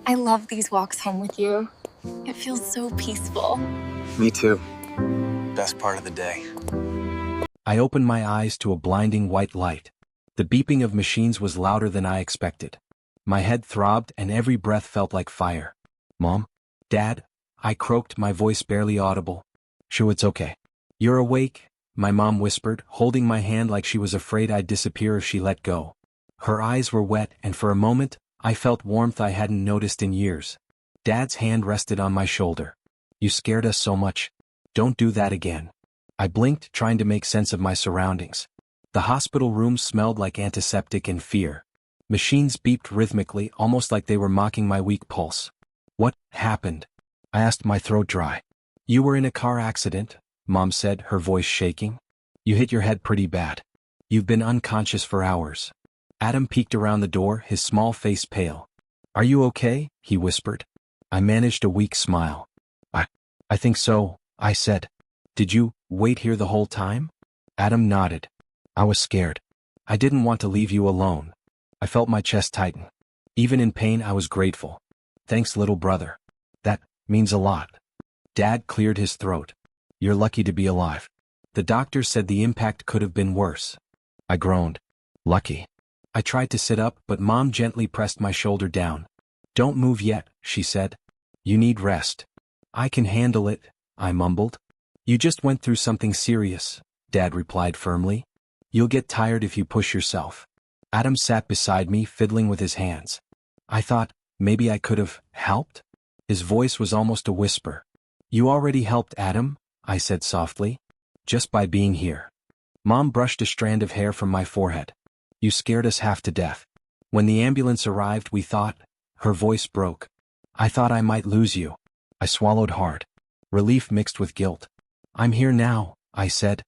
I love these walks home with you. It feels so peaceful. Me too. Best part of the day. I opened my eyes to a blinding white light. The beeping of machines was louder than I expected. My head throbbed and every breath felt like fire. Mom? Dad? I croaked, my voice barely audible. Sure, it's okay. You're awake? My mom whispered, holding my hand like she was afraid I'd disappear if she let go. Her eyes were wet, and for a moment, I felt warmth I hadn't noticed in years. Dad's hand rested on my shoulder. You scared us so much. Don't do that again. I blinked, trying to make sense of my surroundings. The hospital room smelled like antiseptic and fear. Machines beeped rhythmically, almost like they were mocking my weak pulse. What happened? I asked, my throat dry. You were in a car accident, Mom said, her voice shaking. You hit your head pretty bad. You've been unconscious for hours. Adam peeked around the door, his small face pale. Are you okay? He whispered. I managed a weak smile. I think so, I said. Did you wait here the whole time? Adam nodded. I was scared. I didn't want to leave you alone. I felt my chest tighten. Even in pain, I was grateful. Thanks, little brother. That means a lot. Dad cleared his throat. You're lucky to be alive. The doctor said the impact could have been worse. I groaned. Lucky. I tried to sit up, but Mom gently pressed my shoulder down. Don't move yet, she said. You need rest. I can handle it, I mumbled. You just went through something serious, Dad replied firmly. You'll get tired if you push yourself. Adam sat beside me, fiddling with his hands. I thought, maybe I could have helped? His voice was almost a whisper. You already helped, Adam, I said softly. Just by being here. Mom brushed a strand of hair from my forehead. You scared us half to death. When the ambulance arrived, we thought, her voice broke. I thought I might lose you. I swallowed hard. Relief mixed with guilt. I'm here now, I said.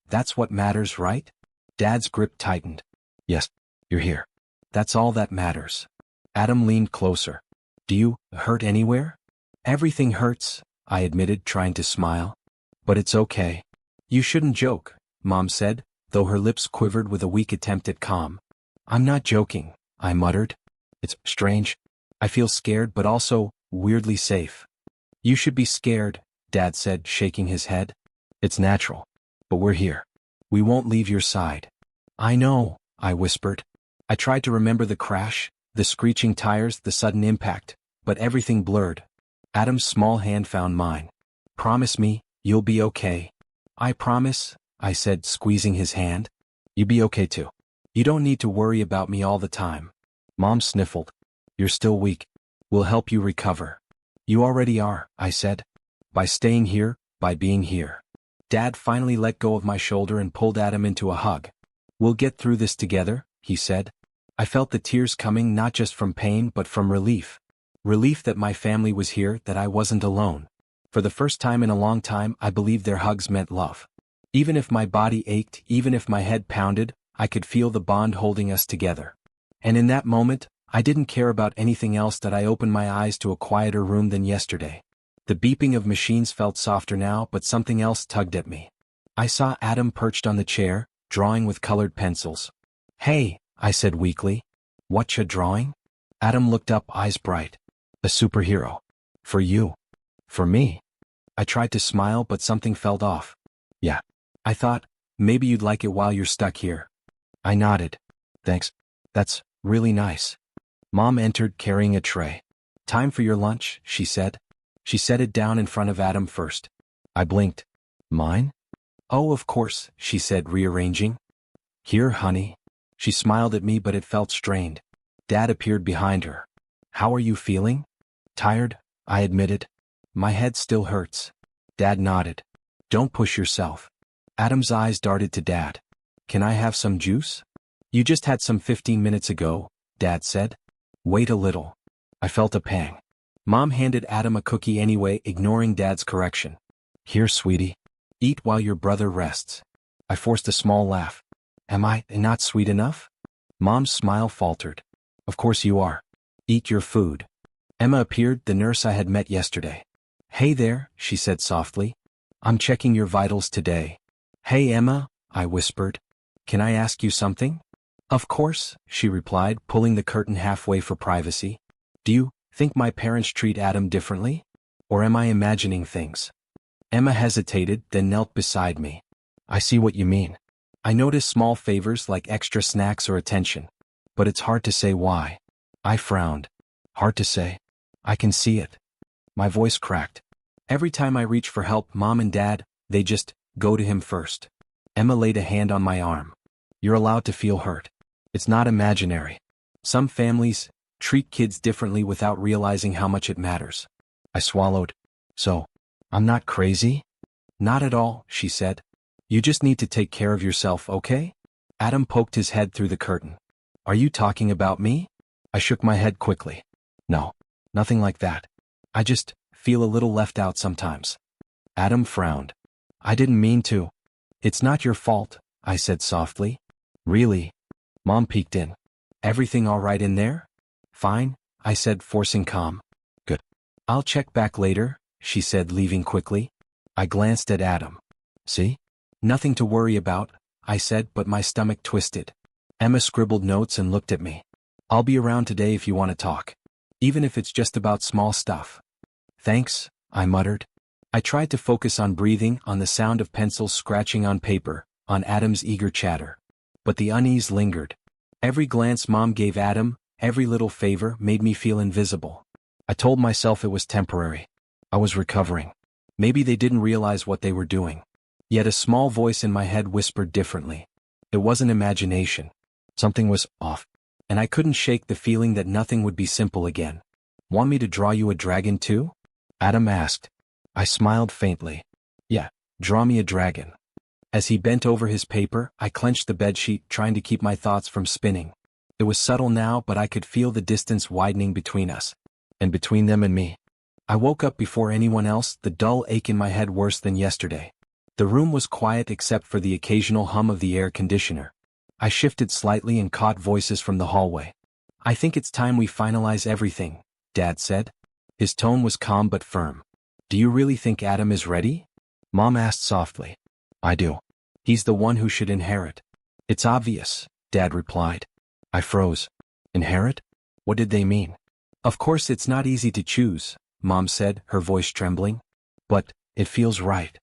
That's what matters, right? Dad's grip tightened. Yes, you're here. That's all that matters. Adam leaned closer. Do you hurt anywhere? Everything hurts, I admitted, trying to smile. But it's okay. You shouldn't joke, Mom said, though her lips quivered with a weak attempt at calm. I'm not joking, I muttered. It's strange. I feel scared but also weirdly safe. You should be scared, Dad said, shaking his head. It's natural. But we're here. We won't leave your side. I know, I whispered. I tried to remember the crash, the screeching tires, the sudden impact, but everything blurred. Adam's small hand found mine. Promise me, you'll be okay. I promise, I said, squeezing his hand. You be okay too. You don't need to worry about me all the time. Mom sniffled. You're still weak. We'll help you recover. You already are, I said. By staying here, by being here. Dad finally let go of my shoulder and pulled Adam into a hug. We'll get through this together, he said. I felt the tears coming not just from pain but from relief. Relief that my family was here, that I wasn't alone. For the first time in a long time, I believed their hugs meant love. Even if my body ached, even if my head pounded, I could feel the bond holding us together. And in that moment, I didn't care about anything else. That I opened my eyes to a quieter room than yesterday. The beeping of machines felt softer now, but something else tugged at me. I saw Adam perched on the chair, drawing with colored pencils. Hey, I said weakly. Whatcha drawing? Adam looked up, eyes bright. A superhero. For you. For me. I tried to smile, but something felt off. Yeah. I thought, maybe you'd like it while you're stuck here. I nodded. Thanks. That's really nice. Mom entered, carrying a tray. Time for your lunch, she said. She set it down in front of Adam first. I blinked. Mine? Oh, of course, she said, rearranging. Here, honey. She smiled at me, but it felt strained. Dad appeared behind her. How are you feeling? Tired, I admitted. My head still hurts. Dad nodded. Don't push yourself. Adam's eyes darted to Dad. Can I have some juice? You just had some 15 minutes ago, Dad said. Wait a little. I felt a pang. Mom handed Adam a cookie anyway, ignoring Dad's correction. Here, sweetie. Eat while your brother rests. I forced a small laugh. Am I not sweet enough? Mom's smile faltered. Of course you are. Eat your food. Emma appeared, the nurse I had met yesterday. Hey there, she said softly. I'm checking your vitals today. Hey Emma, I whispered. Can I ask you something? Of course, she replied, pulling the curtain halfway for privacy. Do you Think my parents treat Adam differently? Or am I imagining things? Emma hesitated, then knelt beside me. I see what you mean. I notice small favors like extra snacks or attention. But it's hard to say why. I frowned. Hard to say. I can see it. My voice cracked. Every time I reach for help, Mom and Dad, they just go to him first. Emma laid a hand on my arm. You're allowed to feel hurt. It's not imaginary. Some families treat kids differently without realizing how much it matters. I swallowed. So, I'm not crazy? Not at all, she said. You just need to take care of yourself, okay? Adam poked his head through the curtain. Are you talking about me? I shook my head quickly. No, nothing like that. I just feel a little left out sometimes. Adam frowned. I didn't mean to. It's not your fault, I said softly. Really? Mom peeked in. Everything all right in there? Fine, I said, forcing calm. Good. I'll check back later, she said, leaving quickly. I glanced at Adam. See? Nothing to worry about, I said, but my stomach twisted. Emma scribbled notes and looked at me. I'll be around today if you want to talk. Even if it's just about small stuff. Thanks, I muttered. I tried to focus on breathing, on the sound of pencils scratching on paper, on Adam's eager chatter. But the unease lingered. Every glance Mom gave Adam, every little favor made me feel invisible. I told myself it was temporary. I was recovering. Maybe they didn't realize what they were doing. Yet a small voice in my head whispered differently. It wasn't imagination. Something was off. And I couldn't shake the feeling that nothing would be simple again. Want me to draw you a dragon too? Adam asked. I smiled faintly. Yeah, draw me a dragon. As he bent over his paper, I clenched the bedsheet, trying to keep my thoughts from spinning. It was subtle now, but I could feel the distance widening between us. And between them and me. I woke up before anyone else, the dull ache in my head worse than yesterday. The room was quiet except for the occasional hum of the air conditioner. I shifted slightly and caught voices from the hallway. I think it's time we finalize everything, Dad said. His tone was calm but firm. Do you really think Adam is ready? Mom asked softly. I do. He's the one who should inherit. It's obvious, Dad replied. I froze. Inherit? What did they mean? Of course it's not easy to choose, Mom said, her voice trembling. But it feels right.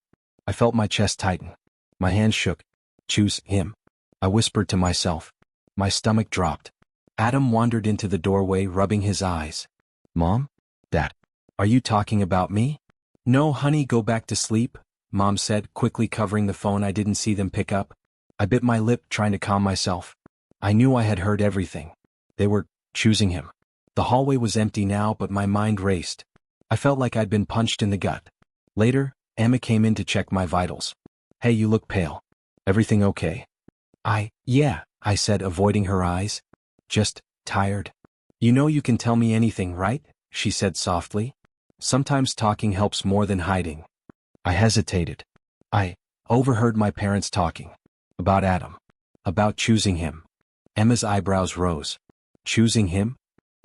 I felt my chest tighten. My hands shook. Choose him. I whispered to myself. My stomach dropped. Adam wandered into the doorway, rubbing his eyes. Mom? Dad? Are you talking about me? No, honey, go back to sleep, Mom said, quickly covering the phone. I didn't see them pick up. I bit my lip, trying to calm myself. I knew I had heard everything. They were choosing him. The hallway was empty now, but my mind raced. I felt like I'd been punched in the gut. Later, Emma came in to check my vitals. Hey, you look pale. Everything okay? Yeah, I said, avoiding her eyes. Just tired. You know you can tell me anything, right? She said softly. Sometimes talking helps more than hiding. I hesitated. I overheard my parents talking. About Adam. About choosing him. Emma's eyebrows rose. Choosing him?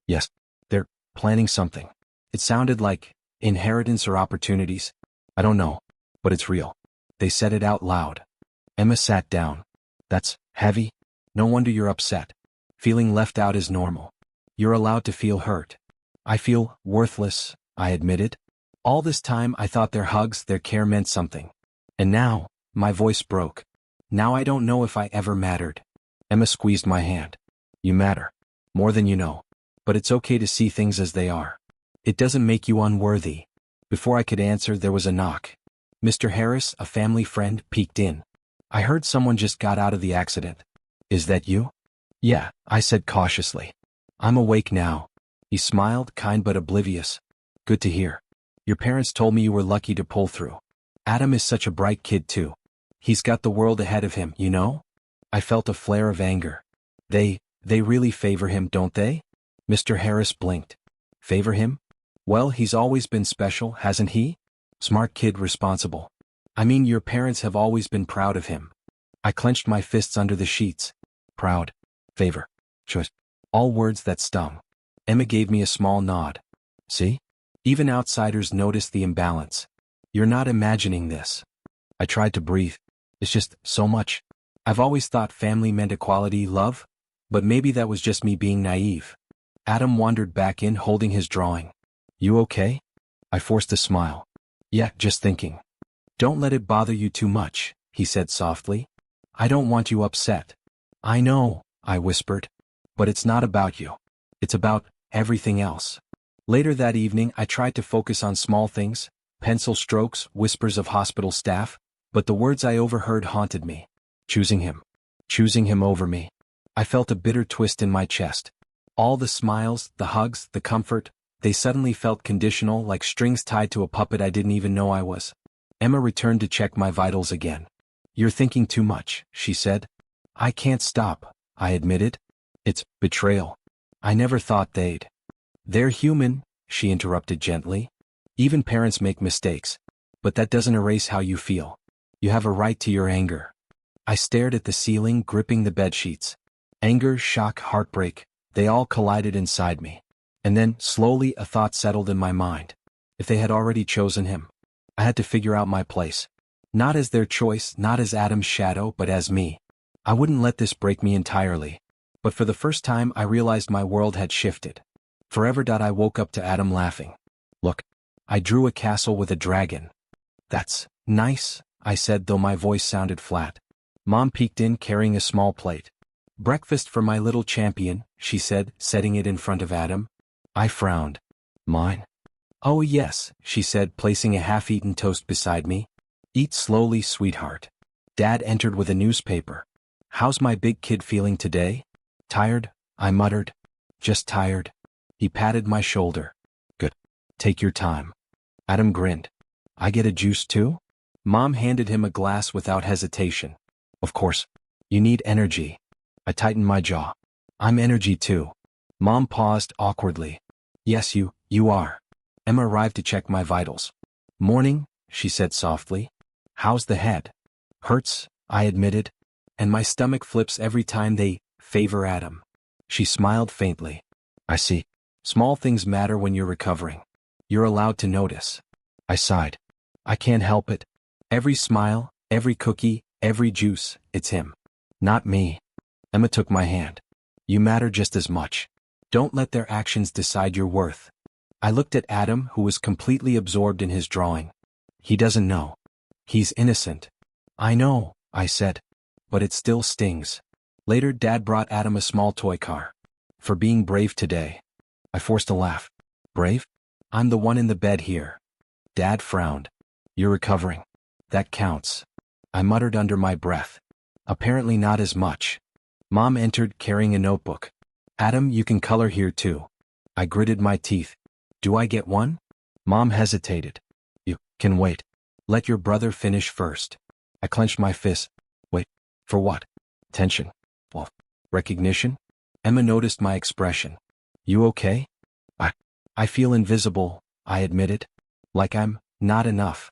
Yes. They're planning something. It sounded like inheritance or opportunities. I don't know. But it's real. They said it out loud. Emma sat down. That's heavy? No wonder you're upset. Feeling left out is normal. You're allowed to feel hurt. I feel worthless, I admitted. All this time I thought their hugs, their care meant something. And now, my voice broke. Now I don't know if I ever mattered. Emma squeezed my hand. You matter. More than you know. But it's okay to see things as they are. It doesn't make you unworthy. Before I could answer, there was a knock. Mr. Harris, a family friend, peeked in. I heard someone just got out of the accident. Is that you? Yeah, I said cautiously. I'm awake now. He smiled, kind but oblivious. Good to hear. Your parents told me you were lucky to pull through. Adam is such a bright kid too. He's got the world ahead of him, you know? I felt a flare of anger. They really favor him, don't they? Mr. Harris blinked. Favor him? Well, he's always been special, hasn't he? Smart kid, responsible. I mean, your parents have always been proud of him. I clenched my fists under the sheets. Proud. Favor. Choice. All words that stung. Emma gave me a small nod. See? Even outsiders notice the imbalance. You're not imagining this. I tried to breathe. It's just so much. I've always thought family meant equality, love, but maybe that was just me being naive. Adam wandered back in holding his drawing. You okay? I forced a smile. Yeah, just thinking. Don't let it bother you too much, he said softly. I don't want you upset. I know, I whispered. But it's not about you. It's about everything else. Later that evening I tried to focus on small things, pencil strokes, whispers of hospital staff, but the words I overheard haunted me. Choosing him. Choosing him over me. I felt a bitter twist in my chest. All the smiles, the hugs, the comfort, they suddenly felt conditional, like strings tied to a puppet I didn't even know I was. Emma returned to check my vitals again. You're thinking too much, she said. I can't stop, I admitted. It's betrayal. I never thought they'd. They're human, she interrupted gently. Even parents make mistakes. But that doesn't erase how you feel. You have a right to your anger. I stared at the ceiling, gripping the bedsheets. Anger, shock, heartbreak, they all collided inside me. And then, slowly, a thought settled in my mind. If they had already chosen him, I had to figure out my place. Not as their choice, not as Adam's shadow, but as me. I wouldn't let this break me entirely. But for the first time I realized my world had shifted. Forever. I woke up to Adam laughing. Look, I drew a castle with a dragon. That's nice, I said, though my voice sounded flat. Mom peeked in carrying a small plate. Breakfast for my little champion, she said, setting it in front of Adam. I frowned. Mine? Oh yes, she said, placing a half-eaten toast beside me. Eat slowly, sweetheart. Dad entered with a newspaper. How's my big kid feeling today? Tired, I muttered. Just tired. He patted my shoulder. Good. Take your time. Adam grinned. I get a juice too? Mom handed him a glass without hesitation. Of course. You need energy. I tightened my jaw. I'm energy too. Mom paused awkwardly. Yes, you are. Emma arrived to check my vitals. Morning, she said softly. How's the head? Hurts, I admitted. And my stomach flips every time they favor Adam. She smiled faintly. I see. Small things matter when you're recovering. You're allowed to notice. I sighed. I can't help it. Every smile, every cookie, every juice, it's him. Not me. Emma took my hand. You matter just as much. Don't let their actions decide your worth. I looked at Adam, who was completely absorbed in his drawing. He doesn't know. He's innocent. I know, I said. But it still stings. Later, Dad brought Adam a small toy car. For being brave today. I forced a laugh. Brave? I'm the one in the bed here. Dad frowned. You're recovering. That counts. I muttered under my breath. Apparently not as much. Mom entered carrying a notebook. Adam, you can color here too. I gritted my teeth. Do I get one? Mom hesitated. You can wait. Let your brother finish first. I clenched my fist. Wait. For what? Tension. Well, recognition? Emma noticed my expression. You okay? I feel invisible, I admitted. Like I'm not enough.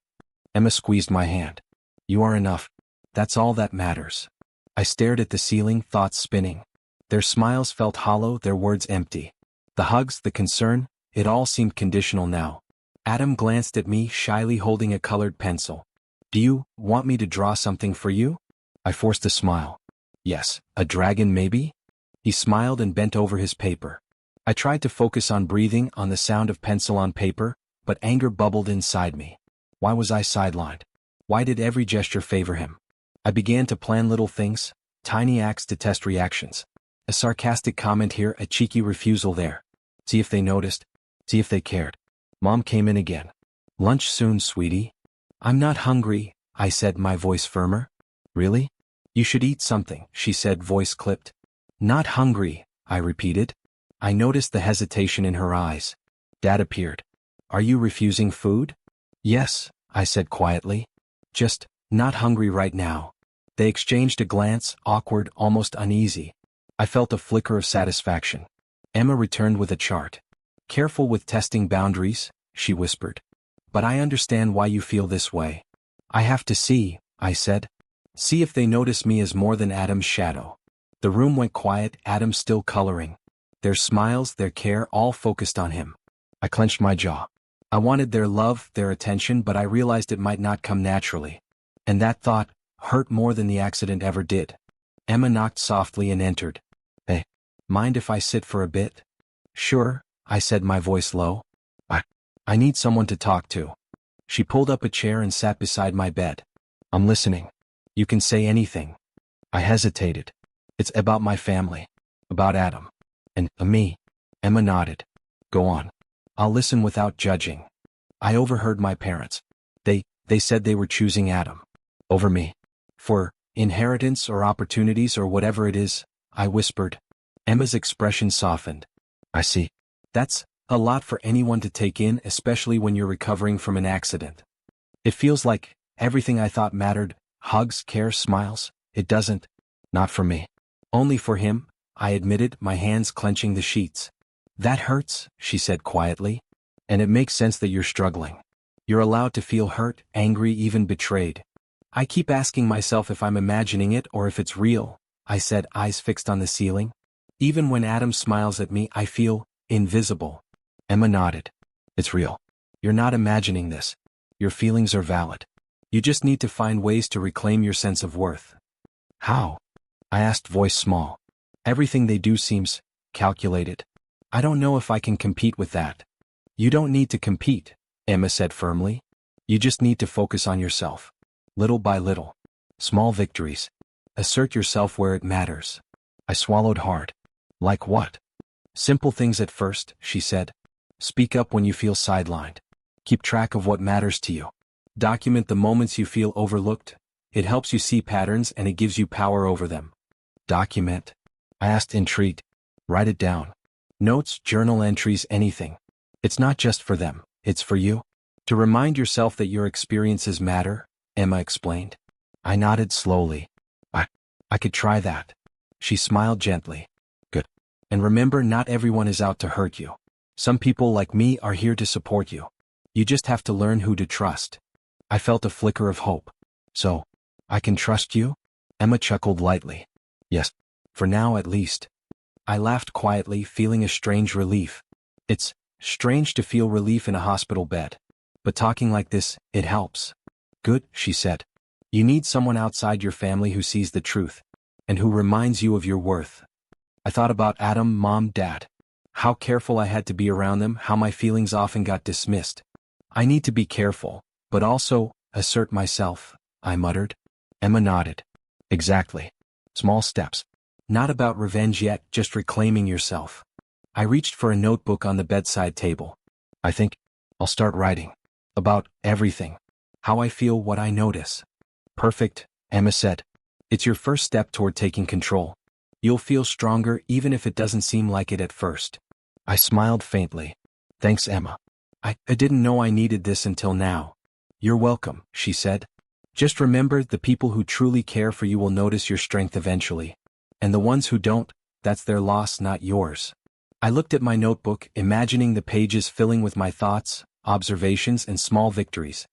Emma squeezed my hand. You are enough. That's all that matters. I stared at the ceiling, thoughts spinning. Their smiles felt hollow, their words empty. The hugs, the concern, it all seemed conditional now. Adam glanced at me, shyly holding a colored pencil. Do you want me to draw something for you? I forced a smile. Yes, a dragon maybe? He smiled and bent over his paper. I tried to focus on breathing, on the sound of pencil on paper, but anger bubbled inside me. Why was I sidelined? Why did every gesture favor him? I began to plan little things, tiny acts to test reactions. A sarcastic comment here, a cheeky refusal there. See if they noticed. See if they cared. Mom came in again. Lunch soon, sweetie. I'm not hungry, I said, my voice firmer. Really? You should eat something, she said, voice clipped. Not hungry, I repeated. I noticed the hesitation in her eyes. Dad appeared. Are you refusing food? Yes, I said quietly. Just not hungry right now. They exchanged a glance, awkward, almost uneasy. I felt a flicker of satisfaction. Emma returned with a chart. Careful with testing boundaries, she whispered. But I understand why you feel this way. I have to see, I said. See if they notice me as more than Adam's shadow. The room went quiet, Adam still coloring. Their smiles, their care, all focused on him. I clenched my jaw. I wanted their love, their attention, but I realized it might not come naturally. And that thought hurt more than the accident ever did. Emma knocked softly and entered. Hey, mind if I sit for a bit? Sure, I said, my voice low. I need someone to talk to. She pulled up a chair and sat beside my bed. I'm listening. You can say anything. I hesitated. It's about my family. About Adam. And me. Emma nodded. Go on. I'll listen without judging. I overheard my parents. They said they were choosing Adam. Over me. For inheritance or opportunities or whatever it is, I whispered. Emma's expression softened. I see. That's a lot for anyone to take in, especially when you're recovering from an accident. It feels like everything I thought mattered, hugs, care, smiles, it doesn't. Not for me. Only for him, I admitted, my hands clenching the sheets. That hurts, she said quietly. And it makes sense that you're struggling. You're allowed to feel hurt, angry, even betrayed. I keep asking myself if I'm imagining it or if it's real, I said, eyes fixed on the ceiling. Even when Adam smiles at me, I feel invisible. Emma nodded. It's real. You're not imagining this. Your feelings are valid. You just need to find ways to reclaim your sense of worth. How? I asked, voice small. Everything they do seems calculated. I don't know if I can compete with that. You don't need to compete, Emma said firmly. You just need to focus on yourself. Little by little. Small victories. Assert yourself where it matters. I swallowed hard. Like what? Simple things at first, she said. Speak up when you feel sidelined. Keep track of what matters to you. Document the moments you feel overlooked. It helps you see patterns and it gives you power over them. Document? I asked, intrigued. Write it down. Notes, journal entries, anything. It's not just for them, it's for you. To remind yourself that your experiences matter, Emma explained. I nodded slowly. I could try that. She smiled gently. Good. And remember, not everyone is out to hurt you. Some people like me are here to support you. You just have to learn who to trust. I felt a flicker of hope. So, I can trust you? Emma chuckled lightly. Yes. For now at least. I laughed quietly, feeling a strange relief. It's strange to feel relief in a hospital bed. But talking like this, it helps. Good, she said. You need someone outside your family who sees the truth. And who reminds you of your worth. I thought about Adam, Mom, Dad. How careful I had to be around them, how my feelings often got dismissed. I need to be careful, but also assert myself, I muttered. Emma nodded. Exactly. Small steps. Not about revenge yet, just reclaiming yourself. I reached for a notebook on the bedside table. I think I'll start writing. About everything. How I feel, what I notice. Perfect, Emma said. It's your first step toward taking control. You'll feel stronger even if it doesn't seem like it at first. I smiled faintly. Thanks, Emma. I didn't know I needed this until now. You're welcome, she said. Just remember, the people who truly care for you will notice your strength eventually. And the ones who don't, that's their loss, not yours. I looked at my notebook, imagining the pages filling with my thoughts, observations, and small victories.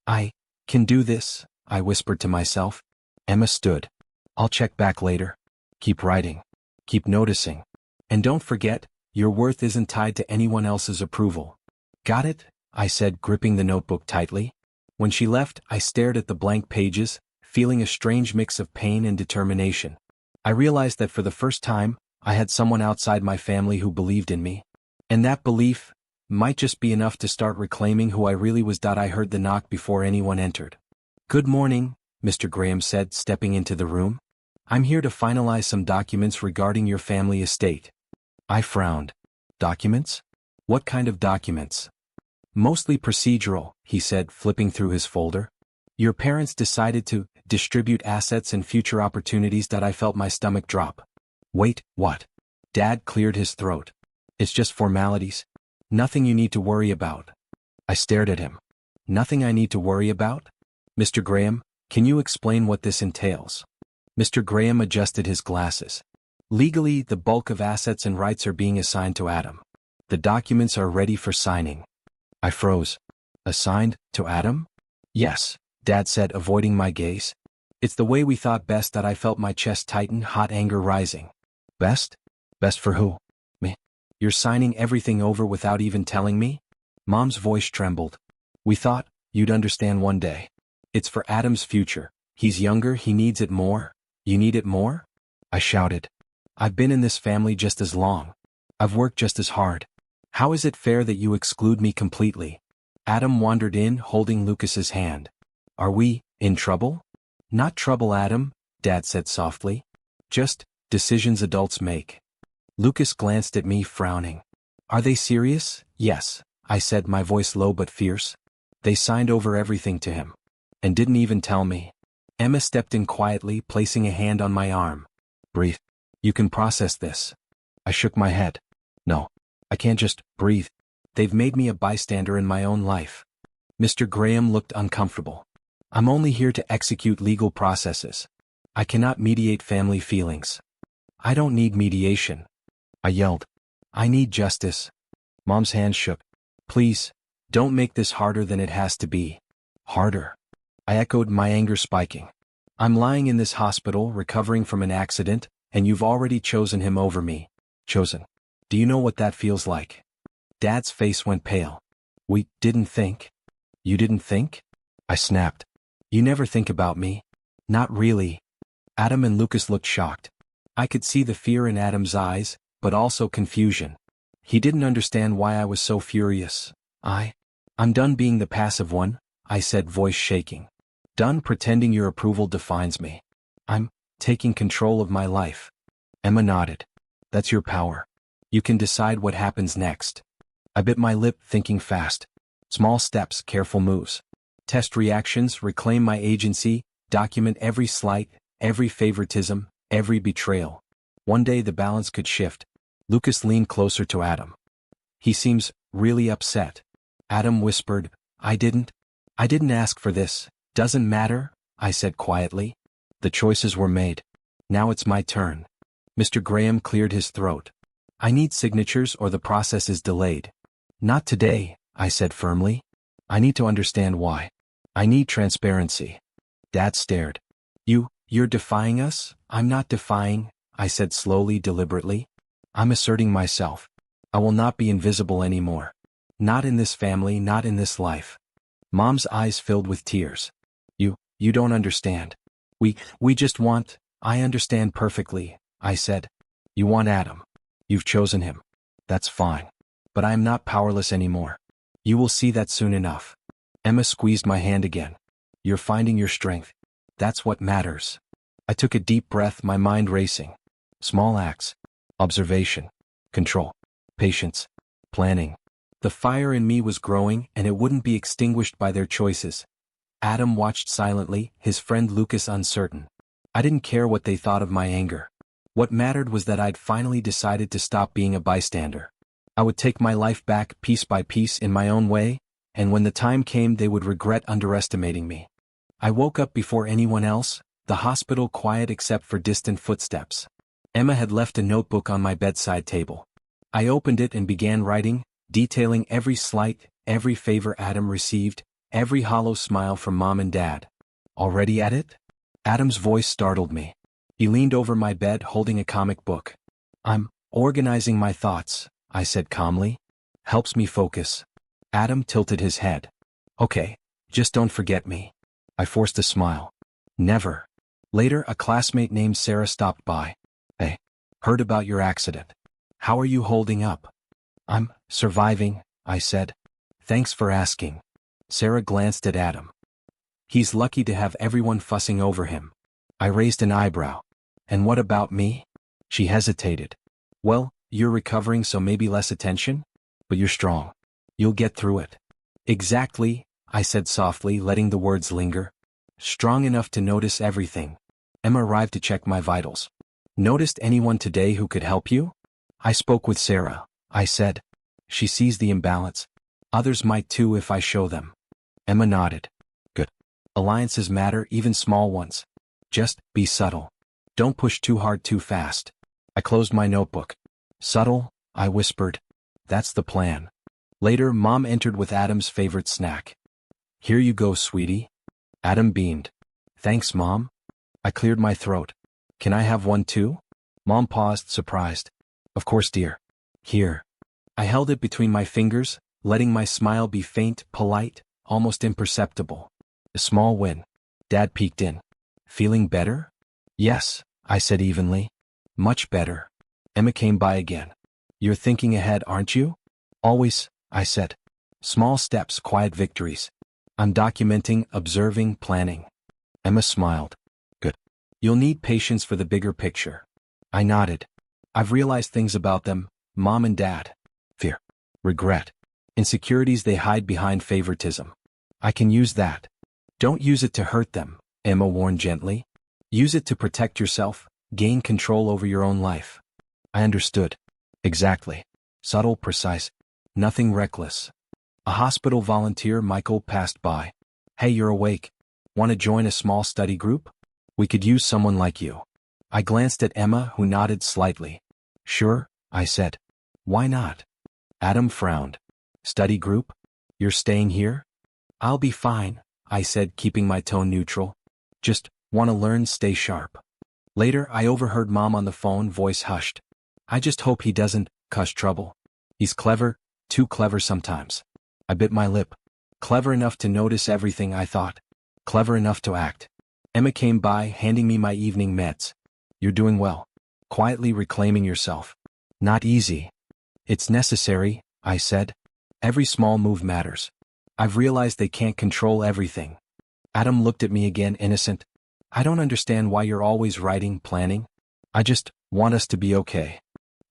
I can do this, I whispered to myself. Emma stood. I'll check back later. Keep writing. Keep noticing. And don't forget, your worth isn't tied to anyone else's approval. Got it? I said, gripping the notebook tightly. When she left, I stared at the blank pages, feeling a strange mix of pain and determination. I realized that for the first time, I had someone outside my family who believed in me. And that belief might just be enough to start reclaiming who I really was. I heard the knock before anyone entered. Good morning, Mr. Graham said, stepping into the room. I'm here to finalize some documents regarding your family estate. I frowned. Documents? What kind of documents? Mostly procedural, he said, flipping through his folder. Your parents decided to distribute assets and future opportunities. I felt my stomach drop. Wait, what? Dad cleared his throat. It's just formalities. Nothing you need to worry about. I stared at him. Nothing I need to worry about? Mr. Graham, can you explain what this entails? Mr. Graham adjusted his glasses. Legally, the bulk of assets and rights are being assigned to Adam. The documents are ready for signing. I froze. Assigned to Adam? Yes, Dad said, avoiding my gaze. It's the way we thought best. I felt my chest tighten, hot anger rising. Best? Best for who? Me? You're signing everything over without even telling me? Mom's voice trembled. We thought you'd understand one day. It's for Adam's future. He's younger, he needs it more. You need it more? I shouted. I've been in this family just as long. I've worked just as hard. How is it fair that you exclude me completely? Adam wandered in, holding Lucas's hand. Are we in trouble? Not trouble, Adam, Dad said softly. Just decisions adults make. Lucas glanced at me, frowning. Are they serious? Yes, I said, my voice low but fierce. They signed over everything to him. And didn't even tell me. Emma stepped in quietly, placing a hand on my arm. Breathe. You can process this. I shook my head. No, I can't just breathe. They've made me a bystander in my own life. Mr. Graham looked uncomfortable. I'm only here to execute legal processes. I cannot mediate family feelings. I don't need mediation. I yelled. I need justice. Mom's hand shook. Please, don't make this harder than it has to be. Harder. I echoed, my anger spiking. I'm lying in this hospital, recovering from an accident, and you've already chosen him over me. Chosen. Do you know what that feels like? Dad's face went pale. We didn't think. You didn't think? I snapped. You never think about me. Not really. Adam and Lucas looked shocked. I could see the fear in Adam's eyes, but also confusion. He didn't understand why I was so furious. I'm done being the passive one, I said, voice shaking. Done pretending your approval defines me. I'm taking control of my life. Emma nodded. That's your power. You can decide what happens next. I bit my lip, thinking fast. Small steps, careful moves. Test reactions, reclaim my agency, document every slight, every favoritism, every betrayal. One day the balance could shift. Lucas leaned closer to Adam. He seems really upset. Adam whispered, I didn't ask for this. Doesn't matter, I said quietly. The choices were made. Now it's my turn. Mr. Graham cleared his throat. I need signatures or the process is delayed. Not today, I said firmly. I need to understand why. I need transparency. Dad stared. You're defying us? I'm not defying, I said slowly, deliberately. I'm asserting myself. I will not be invisible anymore. Not in this family, not in this life. Mom's eyes filled with tears. You don't understand. We just want. I understand perfectly, I said. You want Adam. You've chosen him. That's fine. But I am not powerless anymore. You will see that soon enough. Emma squeezed my hand again. You're finding your strength. That's what matters. I took a deep breath, my mind racing. Small acts. Observation. Control. Patience. Planning. The fire in me was growing, and it wouldn't be extinguished by their choices. Adam watched silently, his friend Lucas uncertain. I didn't care what they thought of my anger. What mattered was that I'd finally decided to stop being a bystander. I would take my life back piece by piece in my own way, and when the time came they would regret underestimating me. I woke up before anyone else, the hospital quiet except for distant footsteps. Emma had left a notebook on my bedside table. I opened it and began writing, detailing every slight, every favor Adam received, every hollow smile from Mom and Dad. Already at it? Adam's voice startled me. He leaned over my bed holding a comic book. I'm organizing my thoughts, I said calmly. Helps me focus. Adam tilted his head. Okay, just don't forget me. I forced a smile. Never. Later, a classmate named Sarah stopped by. Hey, heard about your accident. How are you holding up? I'm surviving, I said. Thanks for asking. Sarah glanced at Adam. He's lucky to have everyone fussing over him. I raised an eyebrow. And what about me? She hesitated. Well, you're recovering, so maybe less attention? But you're strong. You'll get through it. Exactly, I said softly, letting the words linger. Strong enough to notice everything. Emma arrived to check my vitals. Noticed anyone today who could help you? I spoke with Sarah, I said. She sees the imbalance. Others might too if I show them. Emma nodded. Good. Alliances matter, even small ones. Just be subtle. Don't push too hard too fast. I closed my notebook. Subtle, I whispered. That's the plan. Later, Mom entered with Adam's favorite snack. Here you go, sweetie. Adam beamed. Thanks, Mom. I cleared my throat. Can I have one too? Mom paused, surprised. Of course, dear. Here. I held it between my fingers, letting my smile be faint, polite, almost imperceptible. A small win. Dad peeked in. Feeling better? Yes, I said evenly. Much better. Emma came by again. You're thinking ahead, aren't you? Always, I said. Small steps, quiet victories. I'm documenting, observing, planning. Emma smiled. Good. You'll need patience for the bigger picture. I nodded. I've realized things about them, Mom and Dad. Fear. Regret. Insecurities they hide behind favoritism. I can use that. Don't use it to hurt them, Emma warned gently. Use it to protect yourself, gain control over your own life. I understood. Exactly. Subtle, precise. Nothing reckless. A hospital volunteer, Michael, passed by. Hey, you're awake. Want to join a small study group? We could use someone like you. I glanced at Emma, who nodded slightly. Sure, I said. Why not? Adam frowned. Study group? You're staying here? I'll be fine, I said, keeping my tone neutral. Just want to learn, stay sharp. Later, I overheard Mom on the phone, voice hushed. I just hope he doesn't cause trouble. He's clever, too clever sometimes. I bit my lip. Clever enough to notice everything, I thought. Clever enough to act. Emma came by, handing me my evening meds. You're doing well. Quietly reclaiming yourself. Not easy. It's necessary, I said. Every small move matters. I've realized they can't control everything. Adam looked at me again, innocent. I don't understand why you're always writing, planning. I just want us to be okay.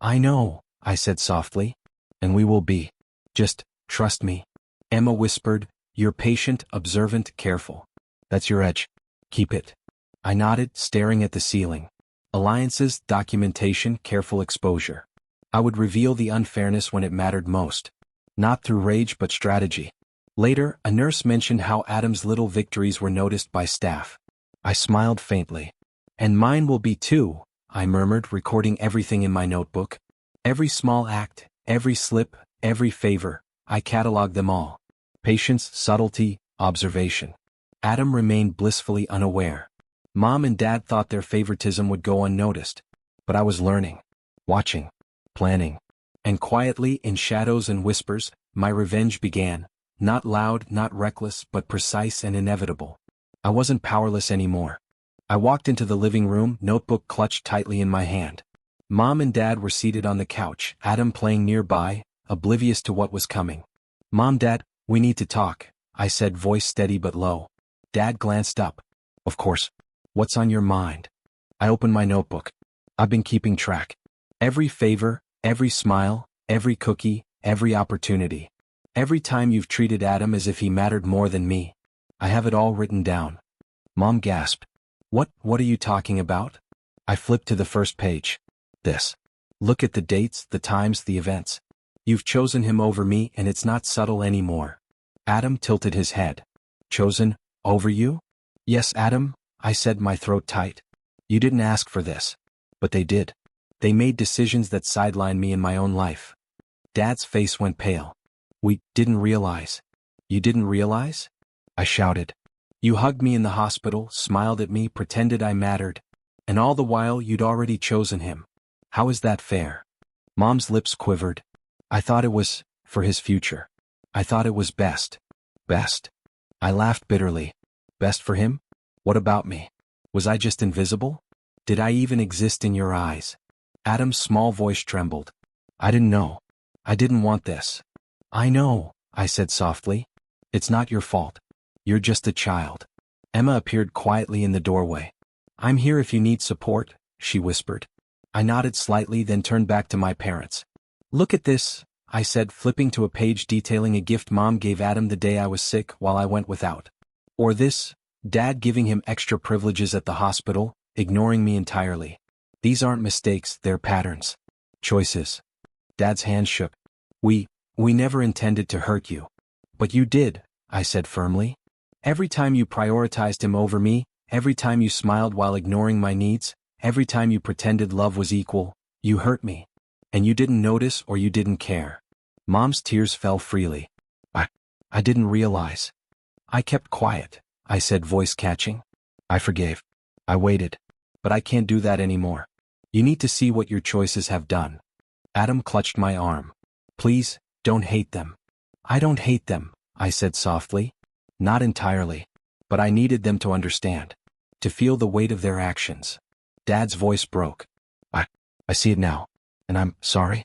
I know, I said softly. And we will be. Just trust me. Emma whispered, you're patient, observant, careful. That's your edge. Keep it. I nodded, staring at the ceiling. Alliances, documentation, careful exposure. I would reveal the unfairness when it mattered most. Not through rage but strategy. Later, a nurse mentioned how Adam's little victories were noticed by staff. I smiled faintly. And mine will be too, I murmured, recording everything in my notebook. Every small act, every slip, every favor, I cataloged them all. Patience, subtlety, observation. Adam remained blissfully unaware. Mom and Dad thought their favoritism would go unnoticed. But I was learning, watching, planning. And quietly, in shadows and whispers, my revenge began. Not loud, not reckless, but precise and inevitable. I wasn't powerless anymore. I walked into the living room, notebook clutched tightly in my hand. Mom and Dad were seated on the couch, Adam playing nearby, oblivious to what was coming. Mom, Dad, we need to talk, I said, voice steady but low. Dad glanced up. Of course. What's on your mind? I opened my notebook. I've been keeping track. Every favor, every smile, every cookie, every opportunity. Every time you've treated Adam as if he mattered more than me. I have it all written down. Mom gasped. What are you talking about? I flipped to the first page. This. Look at the dates, the times, the events. You've chosen him over me and it's not subtle anymore. Adam tilted his head. Chosen, over you? Yes, Adam, I said, my throat tight. You didn't ask for this. But they did. They made decisions that sidelined me in my own life. Dad's face went pale. We didn't realize. You didn't realize? I shouted. You hugged me in the hospital, smiled at me, pretended I mattered. And all the while you'd already chosen him. How is that fair? Mom's lips quivered. I thought it was for his future. I thought it was best. Best. I laughed bitterly. Best for him? What about me? Was I just invisible? Did I even exist in your eyes? Adam's small voice trembled. I didn't know. I didn't want this. I know, I said softly. It's not your fault. You're just a child. Emma appeared quietly in the doorway. I'm here if you need support, she whispered. I nodded slightly, then turned back to my parents. Look at this, I said, flipping to a page detailing a gift Mom gave Adam the day I was sick while I went without. Or this, Dad giving him extra privileges at the hospital, ignoring me entirely. These aren't mistakes, they're patterns. Choices. Dad's hand shook. We never intended to hurt you. But you did, I said firmly. Every time you prioritized him over me, every time you smiled while ignoring my needs, every time you pretended love was equal, you hurt me. And you didn't notice or you didn't care. Mom's tears fell freely. I didn't realize. I kept quiet, I said, voice catching. I forgave. I waited. But I can't do that anymore. You need to see what your choices have done. Adam clutched my arm. Please, don't hate them. I don't hate them, I said softly. Not entirely. But I needed them to understand. To feel the weight of their actions. Dad's voice broke. I see it now. And I'm sorry.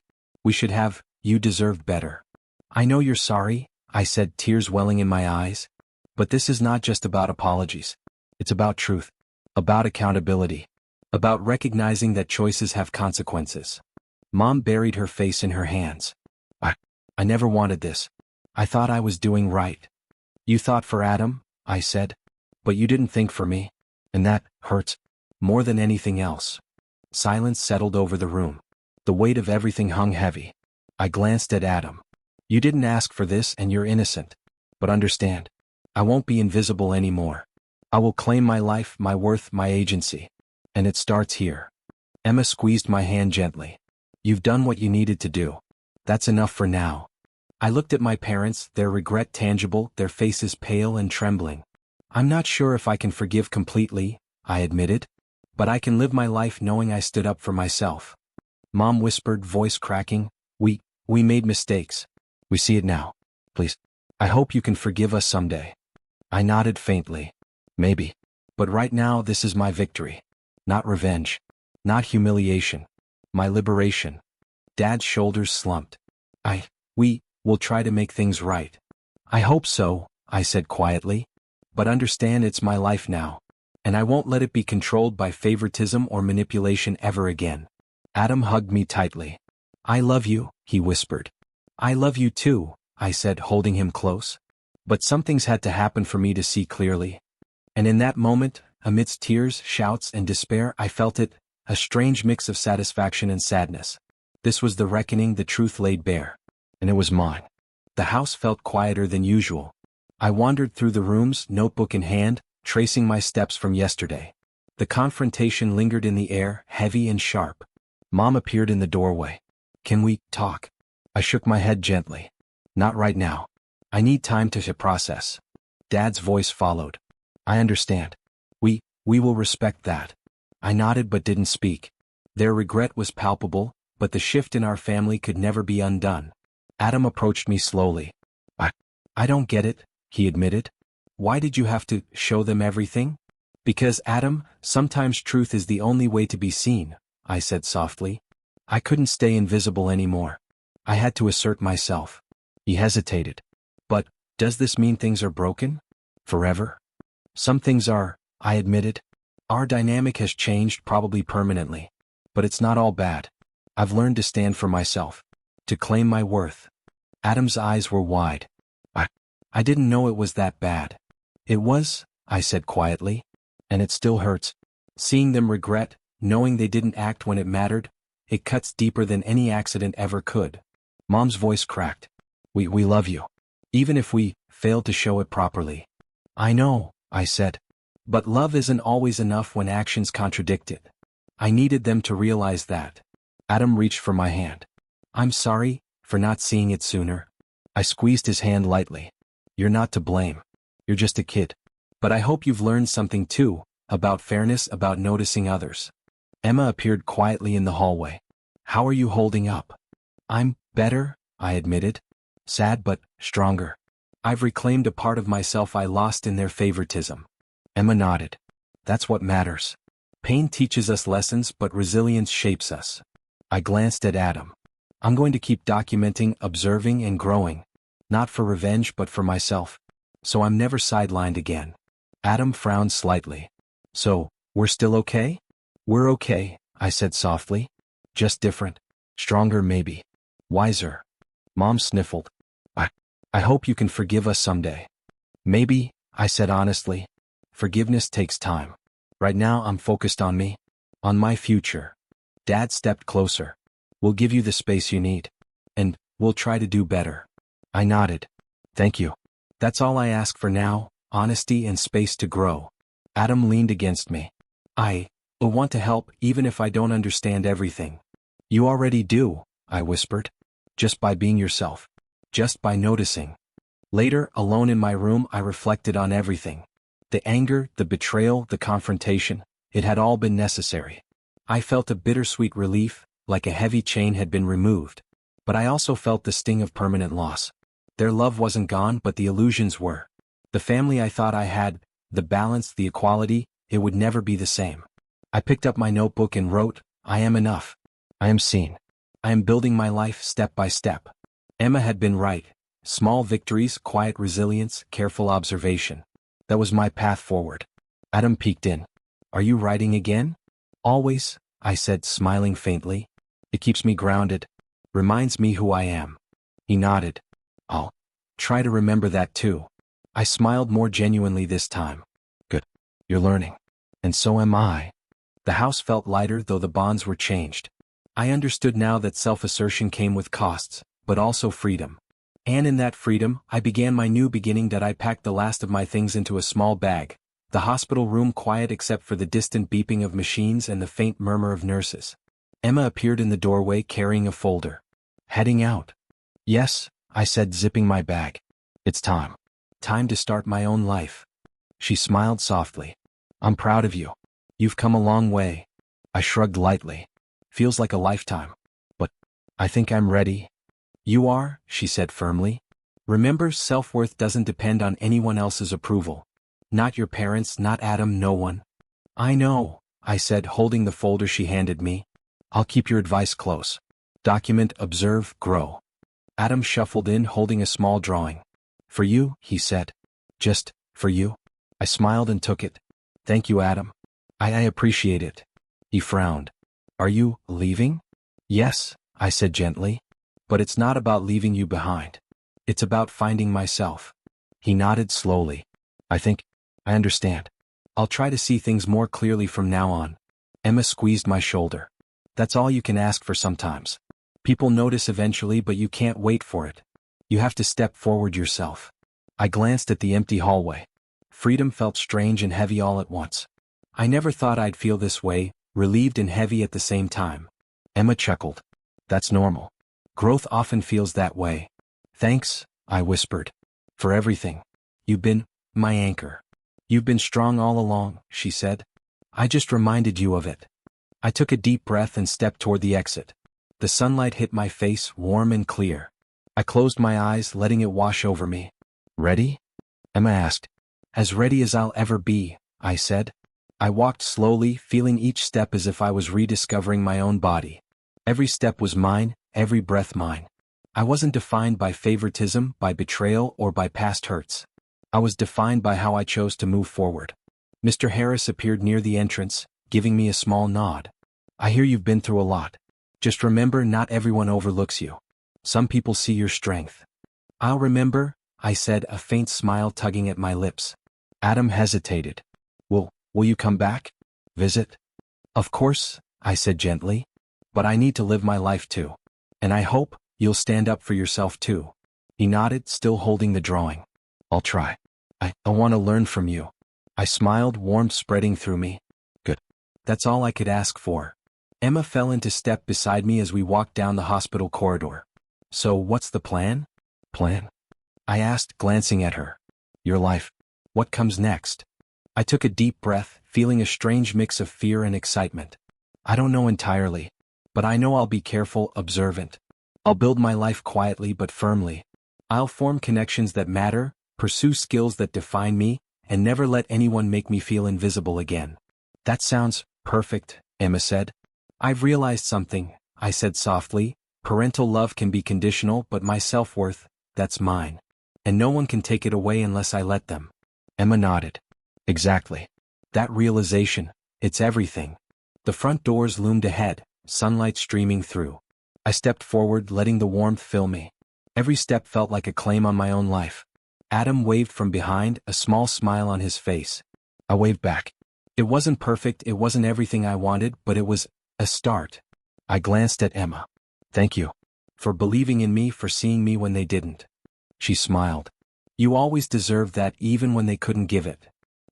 We should have, you deserved better. I know you're sorry, I said, tears welling in my eyes. But this is not just about apologies. It's about truth. About accountability. About recognizing that choices have consequences. Mom buried her face in her hands. I never wanted this. I thought I was doing right. You thought for Adam, I said. But you didn't think for me. And that hurts. More than anything else. Silence settled over the room. The weight of everything hung heavy. I glanced at Adam. You didn't ask for this and you're innocent. But understand. I won't be invisible anymore. I will claim my life, my worth, my agency. And it starts here. Emma squeezed my hand gently. You've done what you needed to do. That's enough for now. I looked at my parents, their regret tangible, their faces pale and trembling. I'm not sure if I can forgive completely, I admitted. But I can live my life knowing I stood up for myself. Mom whispered, voice cracking, We made mistakes. We see it now. Please. I hope you can forgive us someday. I nodded faintly. Maybe. But right now this is my victory. Not revenge. Not humiliation. My liberation. Dad's shoulders slumped. We will try to make things right. I hope so, I said quietly. But understand it's my life now. And I won't let it be controlled by favoritism or manipulation ever again. Adam hugged me tightly. I love you, he whispered. I love you too, I said, holding him close. But some things had to happen for me to see clearly. And in that moment, amidst tears, shouts, and despair, I felt it, a strange mix of satisfaction and sadness. This was the reckoning, the truth laid bare. And it was mine. The house felt quieter than usual. I wandered through the rooms, notebook in hand, tracing my steps from yesterday. The confrontation lingered in the air, heavy and sharp. Mom appeared in the doorway. Can we talk? I shook my head gently. Not right now. I need time to process. Dad's voice followed. I understand. We will respect that. I nodded but didn't speak. Their regret was palpable, but the shift in our family could never be undone. Adam approached me slowly. I don't get it, he admitted. Why did you have to show them everything? Because, Adam, sometimes truth is the only way to be seen, I said softly. I couldn't stay invisible anymore. I had to assert myself. He hesitated. But, does this mean things are broken? Forever? Some things are, I admitted. Our dynamic has changed, probably permanently. But it's not all bad. I've learned to stand for myself. To claim my worth. Adam's eyes were wide. I didn't know it was that bad. It was, I said quietly. And it still hurts. Seeing them regret, knowing they didn't act when it mattered, it cuts deeper than any accident ever could. Mom's voice cracked. We love you. Even if we failed to show it properly. I know, I said. But love isn't always enough when actions contradict it. I needed them to realize that. Adam reached for my hand. I'm sorry for not seeing it sooner. I squeezed his hand lightly. You're not to blame. You're just a kid. But I hope you've learned something too, about fairness, about noticing others. Emma appeared quietly in the hallway. How are you holding up? I'm better, I admitted. Sad but stronger. I've reclaimed a part of myself I lost in their favoritism. Emma nodded. That's what matters. Pain teaches us lessons, but resilience shapes us. I glanced at Adam. I'm going to keep documenting, observing, and growing. Not for revenge, but for myself. So I'm never sidelined again. Adam frowned slightly. So, we're still okay? We're okay, I said softly. Just different. Stronger maybe. Wiser. Mom sniffled. I hope you can forgive us someday. Maybe, I said honestly. Forgiveness takes time. Right now I'm focused on me. On my future. Dad stepped closer. We'll give you the space you need. And we'll try to do better. I nodded. Thank you. That's all I ask for now, honesty and space to grow. Adam leaned against me. I want to help even if I don't understand everything. You already do, I whispered. Just by being yourself. Just by noticing. Later, alone in my room, I reflected on everything. The anger, the betrayal, the confrontation, it had all been necessary. I felt a bittersweet relief, like a heavy chain had been removed. But I also felt the sting of permanent loss. Their love wasn't gone, but the illusions were. The family I thought I had, the balance, the equality, it would never be the same. I picked up my notebook and wrote, I am enough. I am seen. I am building my life step by step. Emma had been right. Small victories, quiet resilience, careful observation. That was my path forward. Adam peeked in. Are you writing again? Always, I said, smiling faintly. It keeps me grounded. Reminds me who I am. He nodded. I'll try to remember that too. I smiled more genuinely this time. Good. You're learning. And so am I. The house felt lighter though the bonds were changed. I understood now that self-assertion came with costs, but also freedom. And in that freedom, I began my new beginning that I packed the last of my things into a small bag. The hospital room quiet except for the distant beeping of machines and the faint murmur of nurses. Emma appeared in the doorway carrying a folder. Heading out. Yes, I said, zipping my bag. It's time. Time to start my own life. She smiled softly. I'm proud of you. You've come a long way. I shrugged lightly. Feels like a lifetime. But I think I'm ready. You are, she said firmly. Remember, self-worth doesn't depend on anyone else's approval. Not your parents, not Adam, no one. I know, I said, holding the folder she handed me. I'll keep your advice close. Document, observe, grow. Adam shuffled in holding a small drawing. For you, he said. Just, for you. I smiled and took it. Thank you, Adam. I appreciate it. He frowned. Are you leaving? Yes, I said gently. But it's not about leaving you behind. It's about finding myself. He nodded slowly. I understand. I'll try to see things more clearly from now on. Emma squeezed my shoulder. That's all you can ask for sometimes. People notice eventually, but you can't wait for it. You have to step forward yourself. I glanced at the empty hallway. Freedom felt strange and heavy all at once. I never thought I'd feel this way, relieved and heavy at the same time. Emma chuckled. That's normal. Growth often feels that way. Thanks, I whispered. For everything. You've been my anchor. You've been strong all along, she said. I just reminded you of it. I took a deep breath and stepped toward the exit. The sunlight hit my face, warm and clear. I closed my eyes, letting it wash over me. Ready? Emma asked. As ready as I'll ever be, I said. I walked slowly, feeling each step as if I was rediscovering my own body. Every step was mine, every breath mine. I wasn't defined by favoritism, by betrayal, or by past hurts. I was defined by how I chose to move forward. Mr. Harris appeared near the entrance, giving me a small nod. I hear you've been through a lot. Just remember, not everyone overlooks you. Some people see your strength. I'll remember, I said, a faint smile tugging at my lips. Adam hesitated. Will you come back? Visit? Of course, I said gently. But I need to live my life too. And I hope you'll stand up for yourself too. He nodded, still holding the drawing. I'll try. I want to learn from you. I smiled, warmth spreading through me. Good. That's all I could ask for. Emma fell into step beside me as we walked down the hospital corridor. So what's the plan? Plan? I asked, glancing at her. Your life. What comes next? I took a deep breath, feeling a strange mix of fear and excitement. I don't know entirely. But I know I'll be careful, observant. I'll build my life quietly but firmly. I'll form connections that matter, pursue skills that define me, and never let anyone make me feel invisible again. That sounds perfect, Emma said. I've realized something, I said softly. Parental love can be conditional, but my self-worth, that's mine. And no one can take it away unless I let them. Emma nodded. Exactly. That realization, it's everything. The front doors loomed ahead, sunlight streaming through. I stepped forward, letting the warmth fill me. Every step felt like a claim on my own life. Adam waved from behind, a small smile on his face. I waved back. It wasn't perfect, it wasn't everything I wanted, but it was a start. I glanced at Emma. Thank you. For believing in me, for seeing me when they didn't. She smiled. You always deserved that, even when they couldn't give it.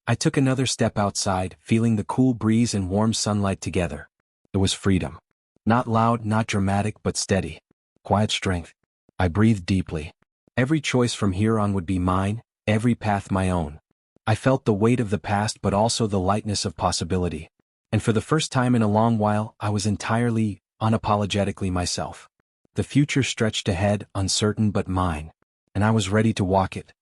I took another step outside, feeling the cool breeze and warm sunlight together. It was freedom. Not loud, not dramatic, but steady. Quiet strength. I breathed deeply. Every choice from here on would be mine, every path my own. I felt the weight of the past but also the lightness of possibility. And for the first time in a long while, I was entirely, unapologetically myself. The future stretched ahead, uncertain but mine. And I was ready to walk it.